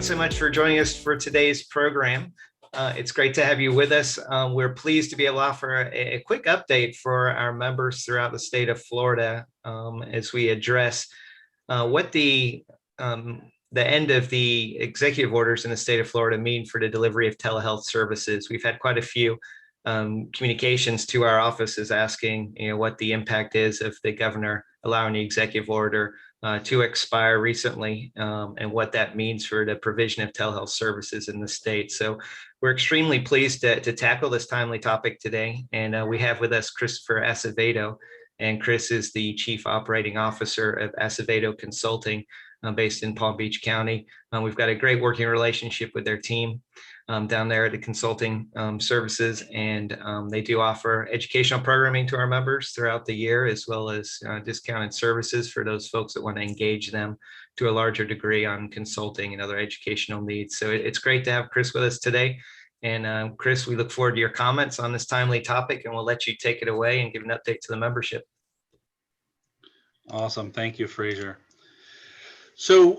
thanks so much for joining us for today's program. It's great to have you with us. We're pleased to be able to offer a quick update for our members throughout the state of Florida as we address what the end of the executive orders in the state of Florida mean for the delivery of telehealth services. We've had quite a few communications to our offices asking, what the impact is of the governor allowing the executive order to expire recently, and what that means for the provision of telehealth services in the state. So we're extremely pleased to tackle this timely topic today. And we have with us Christopher Acevedo, and Chris is the Chief Operating Officer of Acevedo Consulting, based in Palm Beach County. We've got a great working relationship with their team down there at the consulting services, and they do offer educational programming to our members throughout the year, as well as discounted services for those folks that want to engage them to a larger degree on consulting and other educational needs. So it's great to have Chris with us today. And Chris, we look forward to your comments on this timely topic, and we'll let you take it away and give an update to the membership. Awesome. Thank you, Fraser. So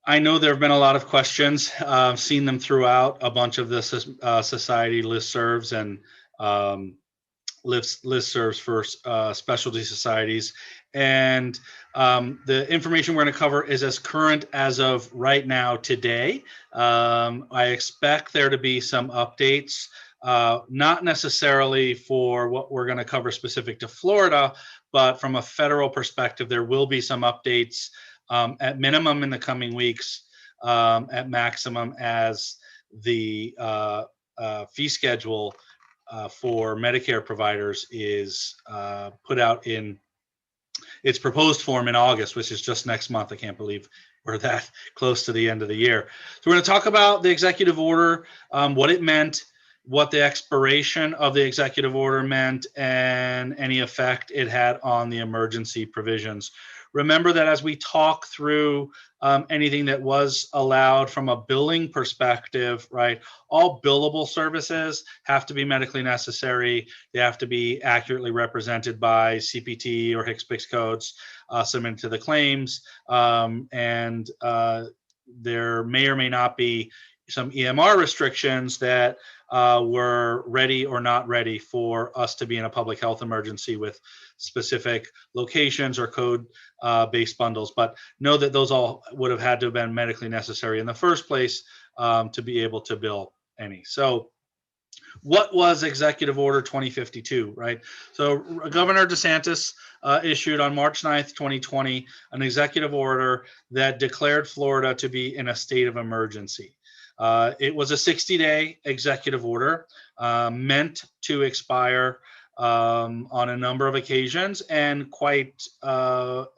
I know there have been a lot of questions. I've seen them throughout a bunch of the society listservs and listservs for specialty societies. And the information we're going to cover is as current as of right now today. I expect there to be some updates, not necessarily for what we're going to cover specific to Florida, but from a federal perspective, there will be some updates at minimum in the coming weeks, at maximum as the fee schedule for Medicare providers is put out in its proposed form in August, which is just next month. I can't believe we're that close to the end of the year. So we're going to talk about the executive order, what it meant, what the expiration of the executive order meant, and any effect it had on the emergency provisions. Remember that as we talk through anything that was allowed from a billing perspective, right, all billable services have to be medically necessary. They have to be accurately represented by CPT or HCPCS codes submitted to the claims. And there may or may not be some EMR restrictions that were ready or not ready for us to be in a public health emergency with specific locations or code-based bundles. But know that those all would have had to have been medically necessary in the first place to be able to bill any. So what was Executive Order 2052, right? So Governor DeSantis issued on March 9th, 2020, an executive order that declared Florida to be in a state of emergency. It was a 60-day executive order meant to expire on a number of occasions, and quite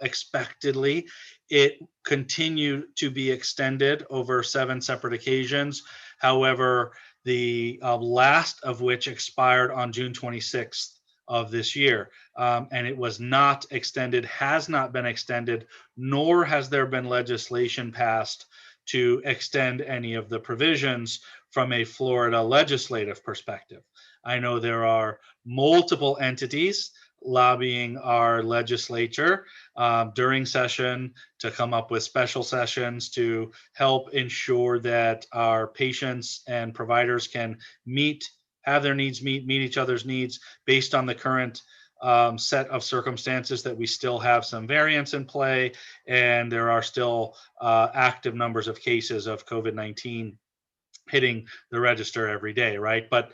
expectedly, it continued to be extended over 7 separate occasions. However, the last of which expired on June 26th of this year, and it was not extended, has not been extended, nor has there been legislation passed to extend any of the provisions from a Florida legislative perspective. I know there are multiple entities lobbying our legislature during session to come up with special sessions to help ensure that our patients and providers can have their needs meet each other's needs based on the current set of circumstances that we still have some variants in play, and there are still active numbers of cases of COVID-19 hitting the register every day, right? But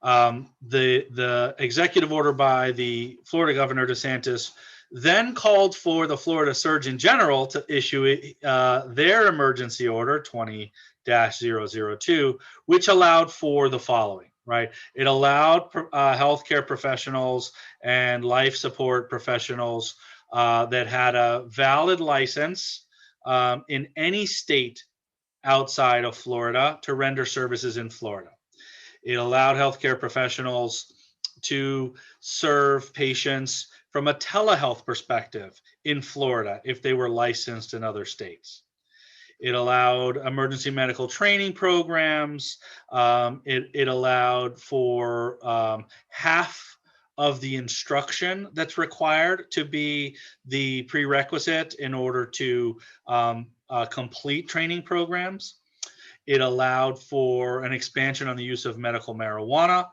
the executive order by the Florida Governor DeSantis then called for the Florida Surgeon General to issue their emergency order 20-002, which allowed for the following. Right. It allowed healthcare professionals and life support professionals that had a valid license in any state outside of Florida to render services in Florida. It allowed healthcare professionals to serve patients from a telehealth perspective in Florida if they were licensed in other states. It allowed emergency medical training programs. It allowed for half of the instruction that's required to be the prerequisite in order to complete training programs. It allowed for an expansion on the use of medical marijuana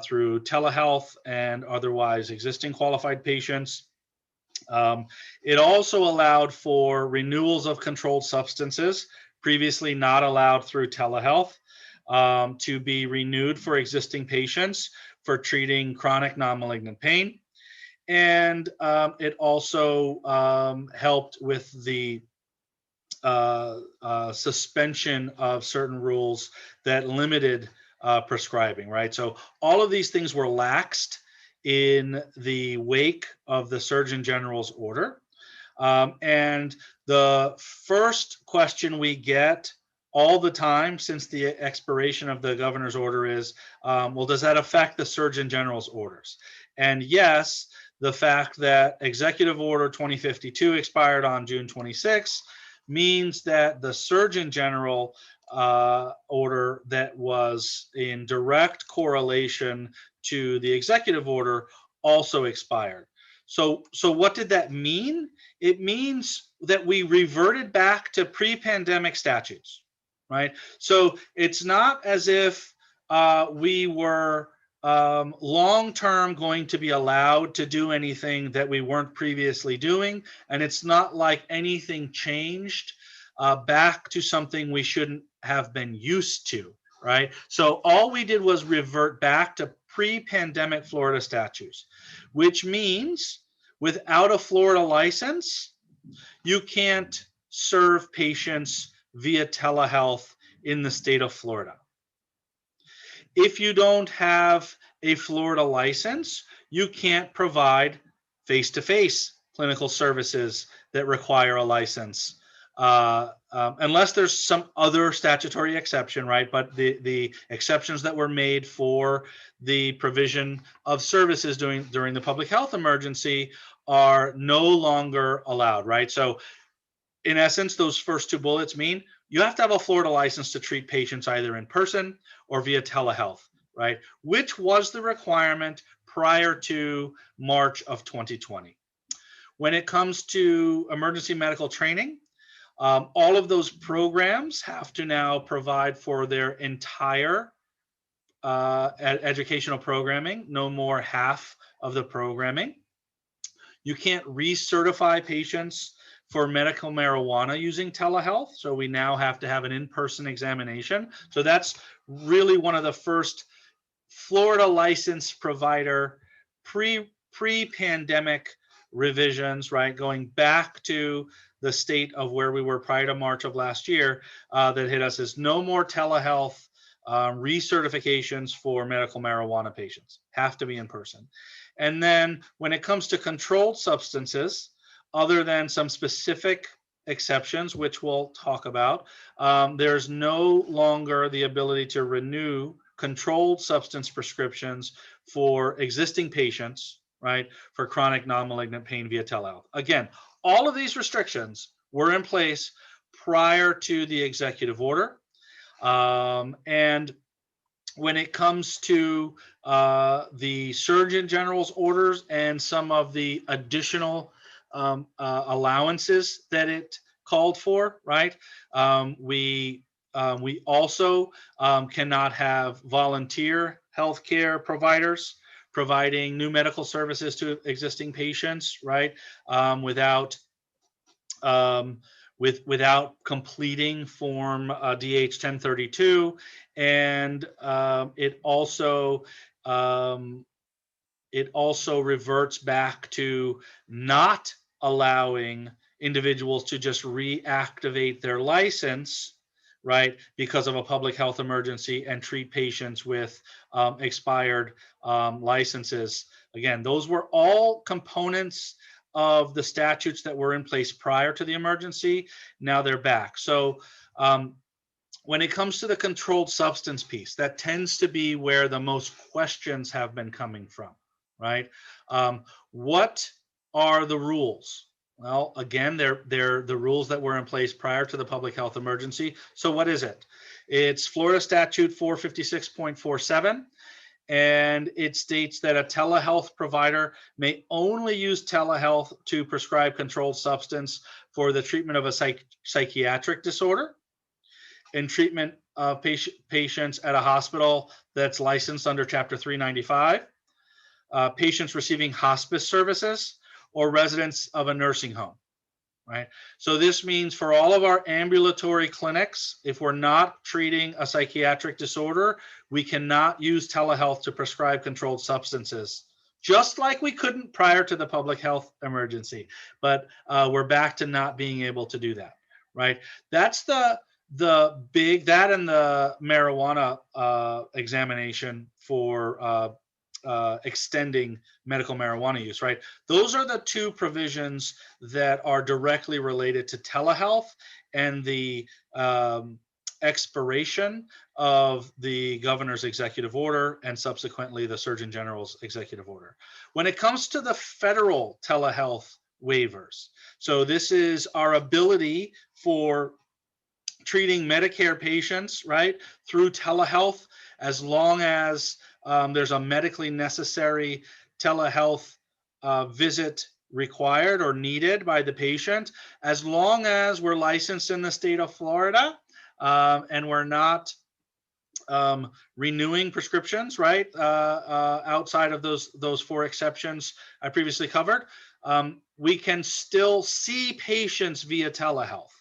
through telehealth and otherwise existing qualified patients. It also allowed for renewals of controlled substances previously not allowed through telehealth to be renewed for existing patients for treating chronic non-malignant pain. And it also helped with the suspension of certain rules that limited prescribing, right? So all of these things were laxed in the wake of the Surgeon General's order. And the first question we get all the time since the expiration of the governor's order is, well, does that affect the Surgeon General's orders? And yes, the fact that Executive Order 2052 expired on June 26 means that the Surgeon General order that was in direct correlation to the executive order also expired. So what did that mean? It means that we reverted back to pre-pandemic statutes, right? So it's not as if we were long-term going to be allowed to do anything that we weren't previously doing. And it's not like anything changed back to something we shouldn't have been used to, right? So all we did was revert back to pre-pandemic Florida statutes, which means without a Florida license, you can't serve patients via telehealth in the state of Florida. If you don't have a Florida license, you can't provide face-to-face clinical services that require a license, unless there's some other statutory exception, right? But the exceptions that were made for the provision of services during the public health emergency are no longer allowed, right? So in essence, those first two bullets mean you have to have a Florida license to treat patients either in person or via telehealth, right? Which was the requirement prior to March of 2020. When it comes to emergency medical training, all of those programs have to now provide for their entire educational programming, no more half of the programming. You can't recertify patients for medical marijuana using telehealth. So we now have to have an in-person examination. So that's really one of the first Florida licensed provider pre-pandemic revisions, right? Going back to the state of where we were prior to March of last year that hit us is no more telehealth recertifications for medical marijuana patients, have to be in person. And then when it comes to controlled substances, other than some specific exceptions, which we'll talk about, there's no longer the ability to renew controlled substance prescriptions for existing patients, right, for chronic non-malignant pain via telehealth. Again, all of these restrictions were in place prior to the executive order. And when it comes to the Surgeon General's orders and some of the additional allowances that it called for, right? We also cannot have volunteer healthcare providers providing new medical services to existing patients, right? Without completing Form DH 1032, and it also reverts back to not allowing individuals to just reactivate their license, right, because of a public health emergency and treat patients with expired licenses. Again, those were all components of the statutes that were in place prior to the emergency. Now they're back. So when it comes to the controlled substance piece, that tends to be where the most questions have been coming from, right? What are the rules? Well, again, they're the rules that were in place prior to the public health emergency. So what is it? It's Florida Statute 456.47. and it states that a telehealth provider may only use telehealth to prescribe controlled substance for the treatment of a psychiatric disorder, in treatment of patients at a hospital that's licensed under Chapter 395, patients receiving hospice services, or residents of a nursing home. Right. So this means for all of our ambulatory clinics, if we're not treating a psychiatric disorder, we cannot use telehealth to prescribe controlled substances, just like we couldn't prior to the public health emergency. But we're back to not being able to do that. Right. That's the big, that and the marijuana examination for extending medical marijuana use, right? Those are the two provisions that are directly related to telehealth and the expiration of the governor's executive order and subsequently the Surgeon General's executive order. When it comes to the federal telehealth waivers, so this is our ability for treating Medicare patients, right, through telehealth, as long as there's a medically necessary telehealth visit required or needed by the patient, as long as we're licensed in the state of Florida and we're not renewing prescriptions, right, outside of those four exceptions I previously covered, we can still see patients via telehealth.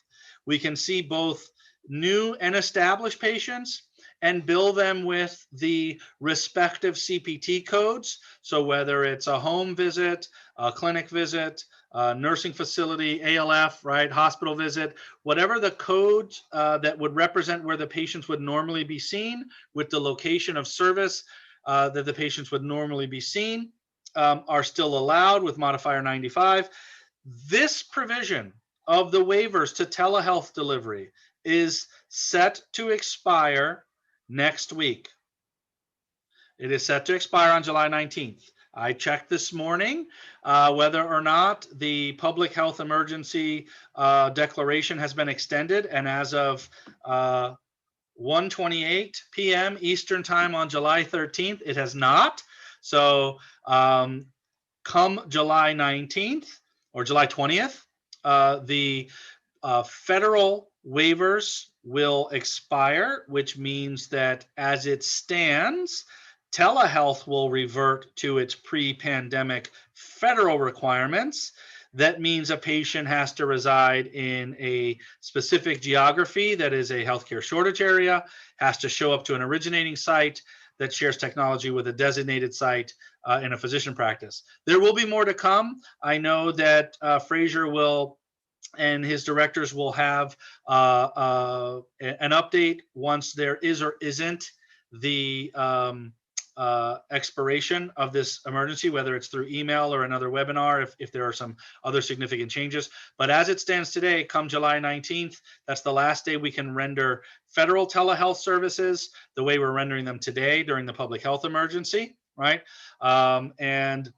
We can see both new and established patients and bill them with the respective CPT codes. So whether it's a home visit, a clinic visit, a nursing facility, ALF, right, hospital visit, whatever the codes that would represent where the patients would normally be seen with the location of service that the patients would normally be seen are still allowed with modifier 95. This provision of the waivers to telehealth delivery is set to expire next week. It is set to expire on July 19th. I checked this morning whether or not the public health emergency declaration has been extended, and as of 1:28 p.m. Eastern time on July 13th, it has not. So come July 19th or July 20th, the federal waivers will expire, which means that as it stands, telehealth will revert to its pre-pandemic federal requirements. That means a patient has to reside in a specific geography that is a healthcare shortage area, has to show up to an originating site that shares technology with a designated site in a physician practice. There will be more to come. I know that Frazier will and his directors will have an update once there is or isn't the expiration of this emergency, whether it's through email or another webinar, if there are some other significant changes. But as it stands today, come July 19th, that's the last day we can render federal telehealth services the way we're rendering them today during the public health emergency, right? And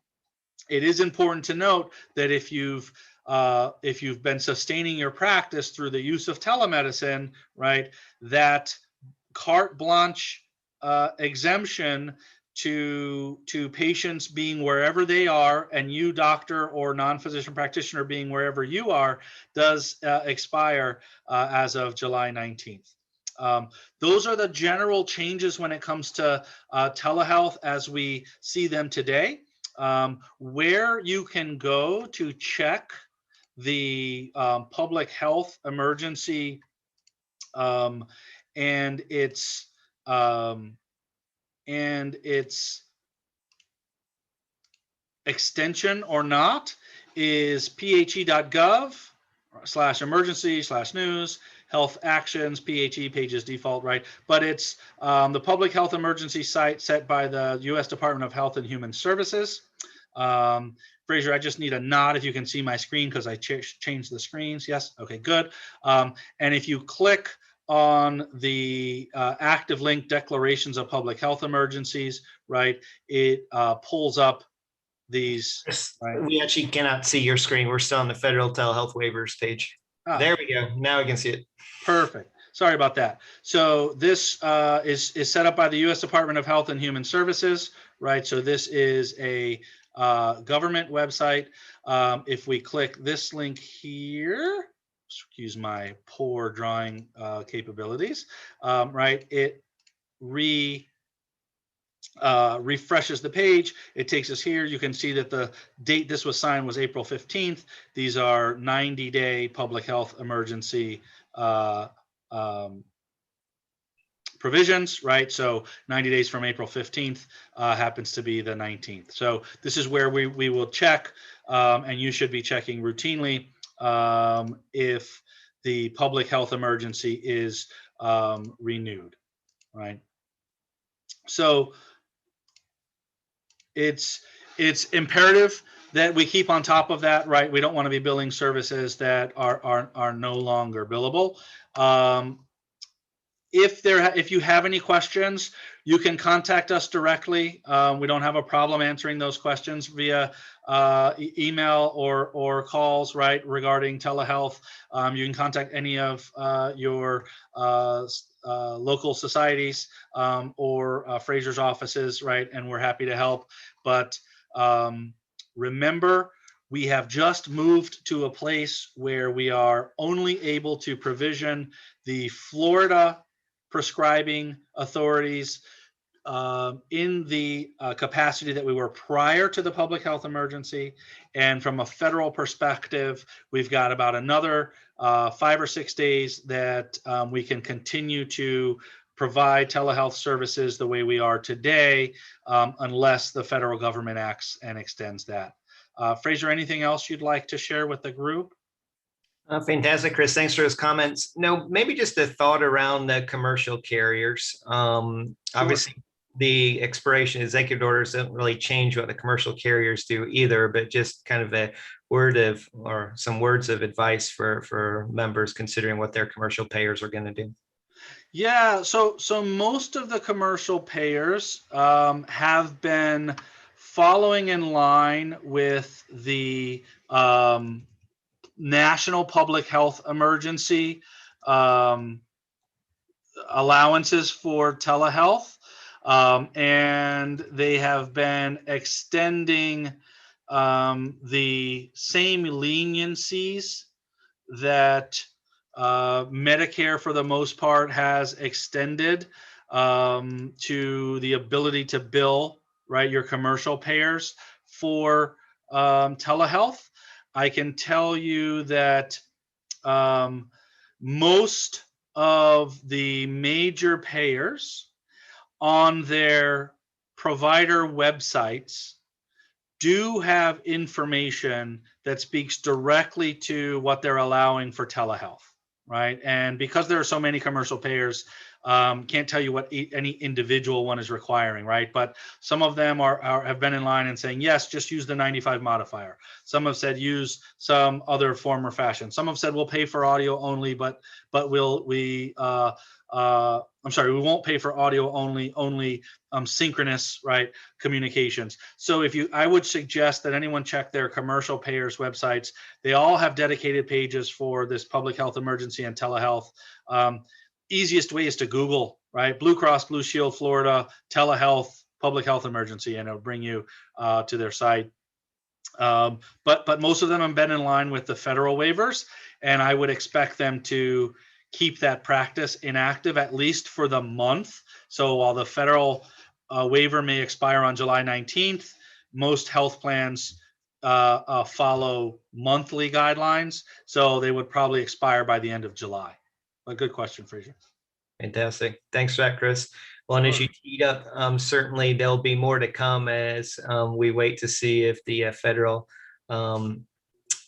it is important to note that if you've been sustaining your practice through the use of telemedicine, right, that carte blanche exemption to patients being wherever they are, and you, doctor or non-physician practitioner, being wherever you are, does expire as of July 19th. Those are the general changes when it comes to telehealth as we see them today. Where you can go to check the public health emergency and its extension or not is phe.gov/emergency/news health actions PHE pages default, right? But it's the public health emergency site set by the U.S. Department of Health and Human Services. Frazier, I just need a nod if you can see my screen because I changed the screens. Yes, okay, good. And if you click on the active link declarations of public health emergencies, right, it pulls up these. Right? We actually cannot see your screen. We're still on the federal telehealth waivers page. There we go. Now we can see it. Perfect. Sorry about that. So this is set up by the U.S. Department of Health and Human Services, right? So this is a government website. If we click this link here, excuse my poor drawing capabilities, right? It refreshes the page. It takes us here. You can see that the date this was signed was April 15th. These are 90-day public health emergency provisions, right? So 90 days from April 15th happens to be the 19th. So this is where we will check, and you should be checking routinely if the public health emergency is renewed, right? So it's imperative that we keep on top of that, right? We don't want to be billing services that are no longer billable. If you have any questions, you can contact us directly. We don't have a problem answering those questions via email or calls, right, regarding telehealth. You can contact any of your local societies or Fraser's offices, right, and we're happy to help. But remember, we have just moved to a place where we are only able to provision the Florida prescribing authorities in the capacity that we were prior to the public health emergency. And from a federal perspective, we've got about another 5 or 6 days that we can continue to provide telehealth services the way we are today, unless the federal government acts and extends that. Fraser, anything else you'd like to share with the group? Fantastic, Chris. Thanks for those comments. No, maybe just a thought around the commercial carriers. Obviously, the expiration executive orders don't really change what the commercial carriers do either, but just kind of a word of, or some words of advice for members considering what their commercial payers are going to do. Yeah, so most of the commercial payers have been following in line with the national public health emergency allowances for telehealth, and they have been extending the same leniencies that Medicare, for the most part, has extended to the ability to bill, right, your commercial payers for telehealth. I can tell you that most of the major payers on their provider websites do have information that speaks directly to what they're allowing for telehealth, right? And because there are so many commercial payers, can't tell you what any individual one is requiring, right? But some of them have been in line and saying, yes, just use the 95 modifier. Some have said use some other form or fashion. Some have said we'll pay for audio only, but we won't pay for audio only synchronous, right, communications. So I would suggest that anyone check their commercial payers websites. They all have dedicated pages for this public health emergency and telehealth. Easiest way is to Google, right? Blue Cross Blue Shield Florida telehealth public health emergency, and it'll bring you to their site. But most of them have been in line with the federal waivers, and I would expect them to keep that practice inactive at least for the month. So while the federal waiver may expire on July 19th, most health plans follow monthly guidelines, so they would probably expire by the end of July. A good question, Fraser. Fantastic. Thanks for that, Chris. Well, and as you teed up, certainly there'll be more to come as we wait to see if the federal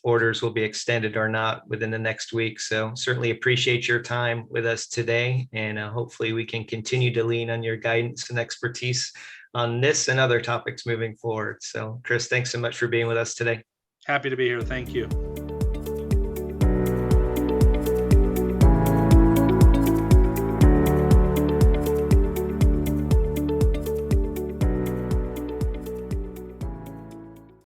orders will be extended or not within the next week. So certainly appreciate your time with us today, and hopefully we can continue to lean on your guidance and expertise on this and other topics moving forward. So Chris, thanks so much for being with us today. Happy to be here. Thank you.